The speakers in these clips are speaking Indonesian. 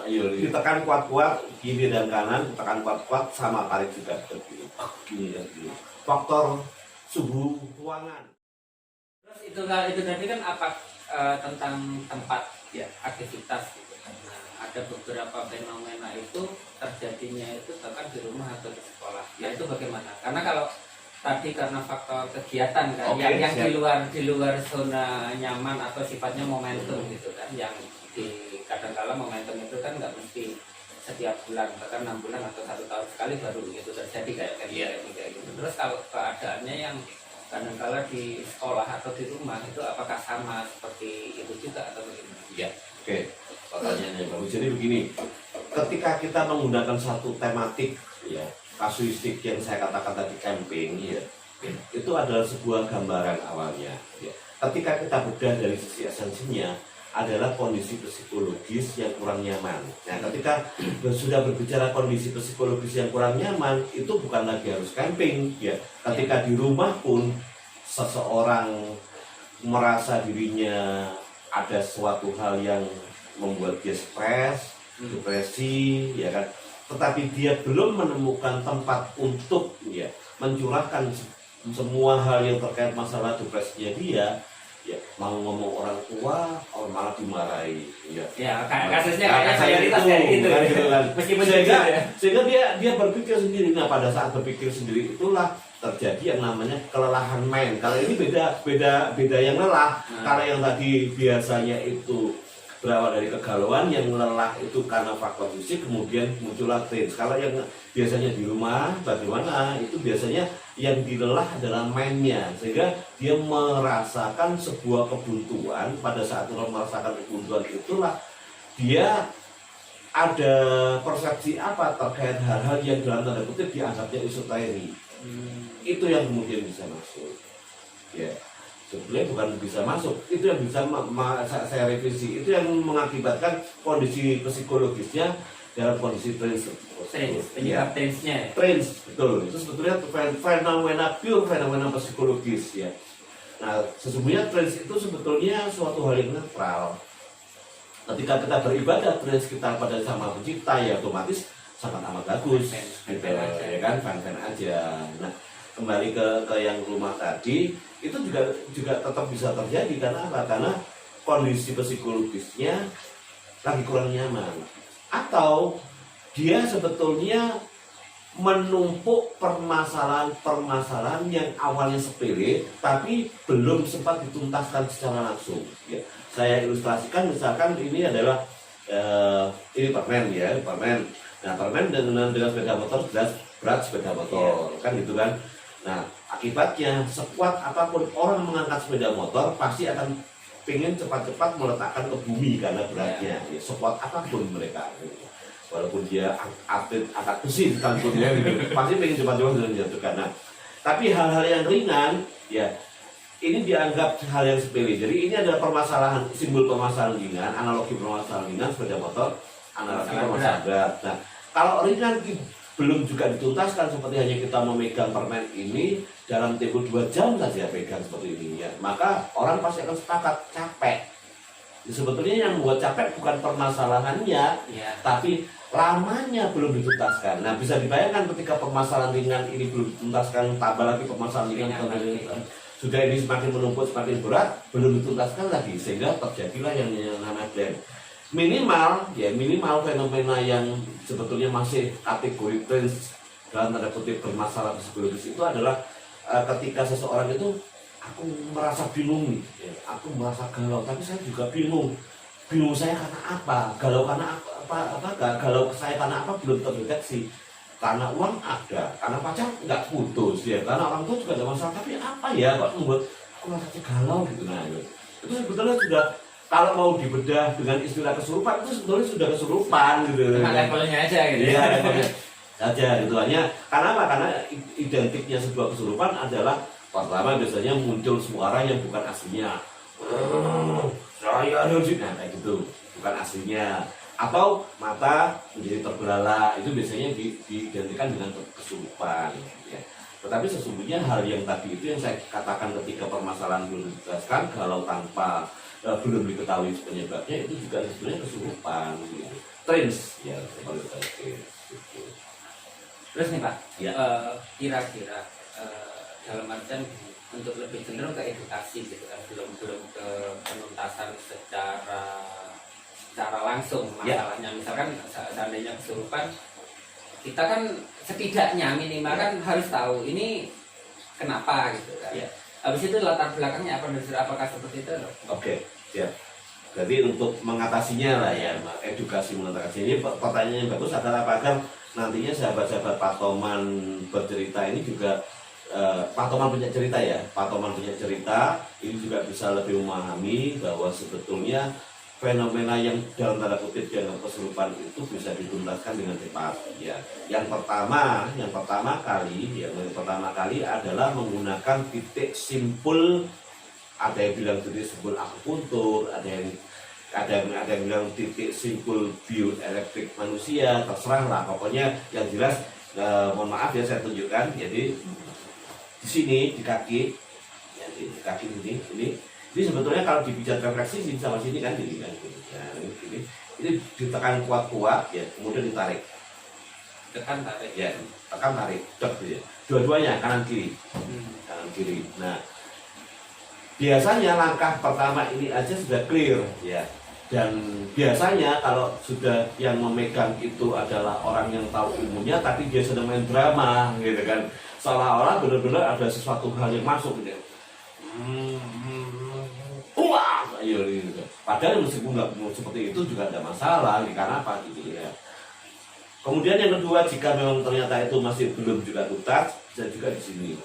ditekan kuat-kuat kiri dan kanan, tekan kuat-kuat sama tarik juga begini, gini dan gini. Faktor suhu ruangan. Terus itu tadi kan apa tentang tempat ya aktivitas gitu. Nah, ada beberapa fenomena itu terjadinya itu bahkan di rumah atau di sekolah. Ya itu bagaimana? Karena kalau tadi karena faktor kegiatan kan yang di luar zona nyaman atau sifatnya momentum gitu kan, yang di kadang-kala momentum itu kan nggak mesti setiap bulan, bahkan 6 bulan atau 1 tahun sekali baru itu terjadi kayak gitu. Terus kalau keadaannya yang kadang-kala di sekolah atau di rumah itu apakah sama seperti itu juga atau bagaimana? Ya, oke. Pertanyaannya bagus. Jadi begini, ketika kita menggunakan satu tematik, ya, kasuistik yang saya katakan tadi camping, ya, itu adalah sebuah gambaran awalnya. Ya. Ketika kita bedah dari sisi esensinya, adalah kondisi psikologis yang kurang nyaman. Nah, ketika sudah berbicara kondisi psikologis yang kurang nyaman, itu bukan lagi harus camping, ya. Ketika di rumah pun seseorang merasa dirinya ada suatu hal yang membuat dia stres, depresi, ya kan. Tetapi dia belum menemukan tempat untuk ya mencurahkan semua hal yang terkait masalah depresinya dia. Ya, mau ngomong orang tua, malah dimarahi. Ya kasusnya kayak gitu. Kan. Sehingga dia berpikir sendiri. Nah, pada saat berpikir sendiri itulah terjadi yang namanya kelelahan main. Kalau ini beda yang lelah. Kalau yang tadi biasanya itu berawal dari kegalauan, yang lelah itu karena faktor fisik, kemudian muncullah trends. Kalau yang biasanya di rumah, bagaimana? Itu biasanya yang dilelah adalah mainnya, sehingga dia merasakan sebuah kebuntuan. Pada saat orang merasakan kebuntuan itulah dia ada persepsi apa terkait hal-hal yang dalam tanda kutip dianggapnya esoterik. Itu yang kemudian bisa masuk. Ya. Sebenarnya bukan bisa masuk, itu yang bisa saya revisi, itu yang mengakibatkan kondisi psikologisnya dalam kondisi trans, penyebab transnya. Trans, betul. Itu sebetulnya fenomena psikologis ya. Nah, sesungguhnya trans itu sebetulnya suatu hal yang netral. Ketika kita beribadah, trans kita pada sama pencipta ya otomatis sangat amat bagus, gitu, ya kan, fan-fan aja. Nah, kembali ke yang rumah tadi, itu juga tetap bisa terjadi karena apa? Karena kondisi psikologisnya lagi kurang nyaman, atau dia sebetulnya menumpuk permasalahan yang awalnya sepele tapi belum sempat dituntaskan secara langsung. Ya, saya ilustrasikan, misalkan ini adalah ini permen ya, permen. Nah, permen dengan sepeda motor berat sepeda motor, kan gitu kan. Nah, akibatnya sekuat apapun orang mengangkat sepeda motor pasti akan pengen cepat-cepat meletakkan ke bumi karena beratnya. Ya, sekuat apapun mereka, walaupun dia atlet angkat besi sekalipun ya, gitu, pasti pengen cepat-cepat menjatuhkan. Nah, tapi hal-hal yang ringan, ya ini dianggap hal yang sepele. Jadi ini adalah permasalahan, simbol permasalahan ringan, analogi permasalahan ringan sepeda motor, analogi permasalahan berat. Nah, kalau ringan belum juga dituntaskan, seperti hanya kita memegang permen ini dalam tempo 2 jam saja pegang seperti ini ya, maka orang pasti akan sepakat capek. Sebetulnya yang membuat capek bukan permasalahannya, tapi lamanya belum dituntaskan. Nah, bisa dibayangkan ketika permasalahan ringan ini belum dituntaskan, tambah lagi permasalahan ringan sudah ini semakin menumpuk, semakin berat, belum dituntaskan lagi, sehingga terjadilah yang namanya blend. Minimal fenomena yang sebetulnya masih kategori trans dalam tanda kutip bermasalah psikologis itu adalah ketika seseorang itu, aku merasa bingung nih, ya, aku merasa galau, tapi saya juga bingung saya karena apa, galau karena apa, galau saya karena apa belum terdeteksi. Karena uang ada, karena pacar nggak putus ya, karena orang tua juga ada masalah, tapi apa ya kok membuat aku merasa galau gitu. Nah, itu sebetulnya sudah, kalau mau dibedah dengan istilah kesurupan, itu sebetulnya sudah kesurupan gitu. Levelnya aja gitu. Iya, levelnya aja gitu. Hanya karena apa? Karena identiknya sebuah kesurupan adalah pertama biasanya muncul suara yang bukan aslinya. Saya kayak gitu, bukan aslinya. Atau mata menjadi terbelalak, itu biasanya diidentikan dengan kesurupan. Ya. Tetapi sesungguhnya hal yang tadi itu yang saya katakan ketika permasalahan belum dijelaskan, galau tanpa belum diketahui penyebabnya, itu juga sebenarnya kesurupan gitu. Trans ya seperti itu gitu. Terus nih Pak, Ya. kira-kira dalam artian untuk lebih cenderung ke edukasi gitu kan, belum ke penuntasan secara langsung masalahnya. Misalkan seandainya kesurupan, kita kan setidaknya minimal kan harus tahu ini kenapa gitu kan. Ya. Habis itu latar belakangnya apa, apakah seperti itu? Oke, siap. Jadi untuk mengatasinya lah ya, edukasi mengatasi ini pertanyaan yang bagus adalah apakah nantinya sahabat-sahabat Patoman bercerita ini juga Patoman punya cerita ya, Patoman punya cerita ini juga bisa lebih memahami bahwa sebetulnya fenomena yang dalam tanda kutip dianggap kesurupan itu bisa dituntaskan dengan cepat ya. Yang pertama kali adalah menggunakan titik simpul. Ada yang bilang titik simpul akupuntur, ada yang bilang titik simpul bioelektrik manusia, terserah lah pokoknya yang jelas. Mohon maaf ya saya tunjukkan. Jadi di sini di kaki, ya, di kaki ini sebetulnya kalau dipijat refleksi sini sama sini kan gini kan, nah, ini ditekan kuat-kuat ya, kemudian ditarik, Tekan tarik ya, tekan tarik, dok ya, dua-duanya kanan kiri. Nah biasanya langkah pertama ini aja sudah clear ya, dan biasanya kalau sudah yang memegang itu adalah orang yang tahu ilmunya tapi dia sedang main drama gitu kan, seolah-olah benar-benar ada sesuatu hal yang masuk gitu. Wah, ayo gitu. Padahal meskipun nggak seperti itu juga ada masalah, karena apa gitu ya. Kemudian yang kedua, jika memang ternyata itu masih belum juga tuntas, bisa juga di sini.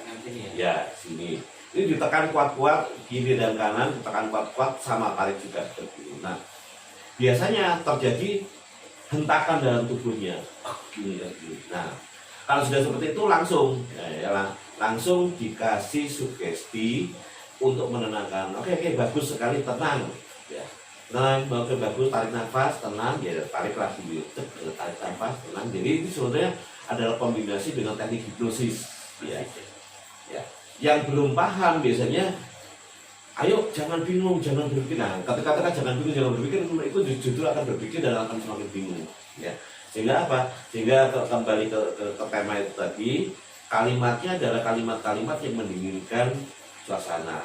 tangan sini ya. Ya, sini. Ini ditekan kuat-kuat kiri dan kanan, ditekan kuat-kuat sama tarik juga seperti itu. Nah, biasanya terjadi hentakan dalam tubuhnya. Gini. Nah, kalau sudah seperti itu langsung langsung dikasih sugesti untuk menenangkan. Oke, bagus sekali, tenang ya. Tenang, bagus, tarik nafas, tenang, ya tarik lagi, tarik nafas, tenang. Jadi itu sebenarnya adalah kombinasi dengan teknik hipnosis ya. Ya. Yang belum paham biasanya, ayo jangan bingung, jangan berpikir. Nah, ketika jangan bingung, jangan berpikir, itu justru akan berpikir dan akan semakin bingung ya. Sehingga apa? Sehingga kembali ke tema itu tadi, kalimatnya adalah kalimat-kalimat yang mendinginkan suasana.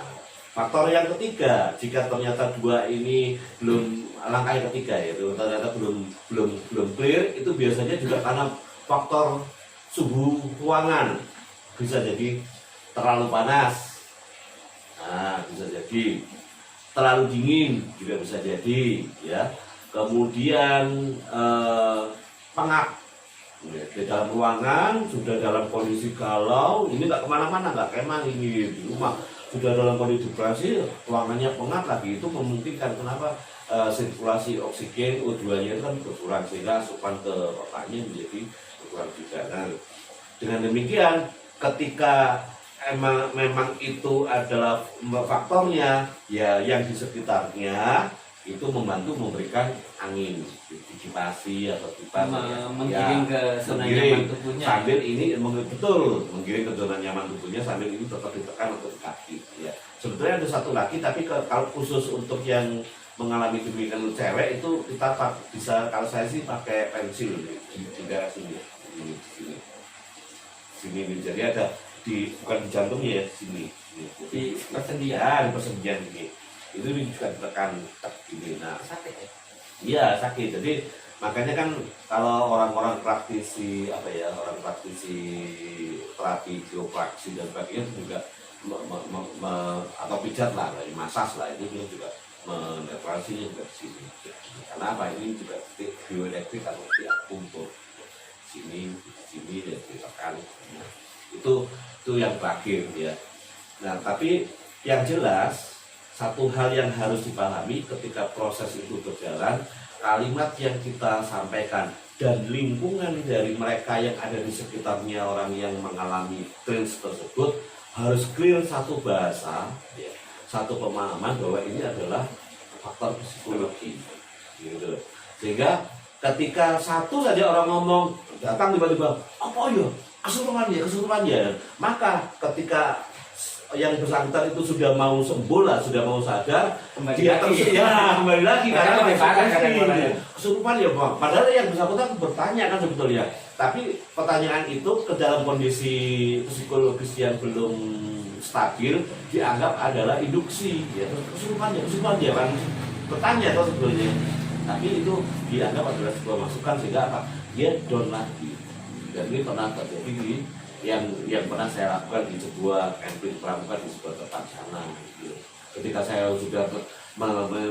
Faktor yang ketiga, jika ternyata dua ini belum, langkah yang ketiga itu ternyata belum clear, itu biasanya juga karena faktor suhu ruangan. Bisa jadi terlalu panas, nah bisa jadi terlalu dingin juga bisa jadi ya. Kemudian pengap di dalam ruangan, sudah dalam kondisi galau, ini nggak kemana-mana, nggak kemana ini di rumah, sudah dalam kondisi depresi, ruangannya pengap lagi, itu memungkinkan kenapa sirkulasi oksigen O2-nya itu kan berkurang, sehingga asupan ke otaknya menjadi berkurang juga. Nah, dengan demikian ketika memang itu adalah faktornya ya, yang di sekitarnya itu membantu memberikan angin, dissipasi atau kipas menggiring ke zona nyaman tubuhnya sambil ini betul menggiring ke zona nyaman tubuhnya sambil ini tetap ditekan untuk kaki ya. Sebetulnya ada satu lagi, tapi kalau khusus untuk yang mengalami demikian cewek itu kita bisa, kalau saya sih pakai pensil di daerah sini. Sini, jadi ada bukan di jantungnya ya, sini di persendian ini itu juga ditekan gini. Nah, sakit ya? Iya sakit. Jadi makanya kan kalau orang-orang praktisi orang praktisi terapi geopraksi dan sebagainya juga atau pijat lah, masas lah, itu juga menetralisinya juga di sini. Karena apa? Ini juga bioelektrik atau akupuntur. Sini dan ditekan. Nah, itu yang terakhir ya. Nah, tapi yang jelas satu hal yang harus dipahami ketika proses itu berjalan, kalimat yang kita sampaikan dan lingkungan dari mereka yang ada di sekitarnya orang yang mengalami trans tersebut harus clear satu bahasa ya, satu pemahaman bahwa ini adalah faktor psikologi gitu. Sehingga ketika satu saja orang ngomong, datang tiba-tiba apa ya kesurupan ya, maka ketika yang bersangkutan itu sudah mau sembuh lah, sudah mau sadar, Kembali dia lagi. terus ya kembali lagi Karena karena lebih parah kadang kesurupan, mulanya. kesurupan ya Bang. Padahal yang bersangkutan bertanya kan sebetulnya, tapi pertanyaan itu ke dalam kondisi psikologis yang belum stabil dianggap adalah induksi, ya kesurupan ya kan bertanya kan sebetulnya, tapi itu dianggap adalah sebuah masukan sehingga apa dia down lagi. Dan ini pernah terjadi di yang pernah saya lakukan di sebuah camping pramuka di sebuah tempat sana gitu. Ketika saya sudah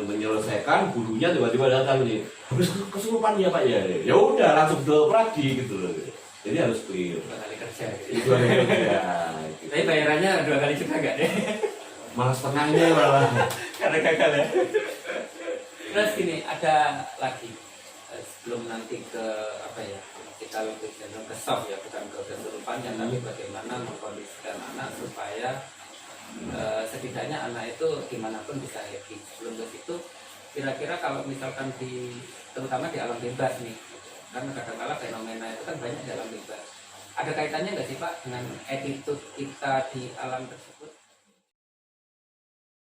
menyelesaikan, gurunya tiba-tiba datang nih, habis kesurupan ya Pak ya, ya udah langsung ke lagi gitu loh. Jadi harus clear. 2 kali kerja gitu. Itu ya. Gitu. Tapi bayarannya 2 kali juga enggak deh? Malah setengahnya malah. Karena gagal ya. Terus gini, ada lagi sebelum nanti ke apa ya, kita lebih cenderung ke shock ya, bukan ke kesurupannya, tapi bagaimana mengkondisikan anak supaya setidaknya anak itu dimanapun bisa happy. Sebelum ke situ, kira-kira kalau misalkan terutama di alam bebas nih, kan kadang-kadang fenomena itu kan banyak di alam bebas. Ada kaitannya nggak sih Pak dengan attitude kita di alam tersebut?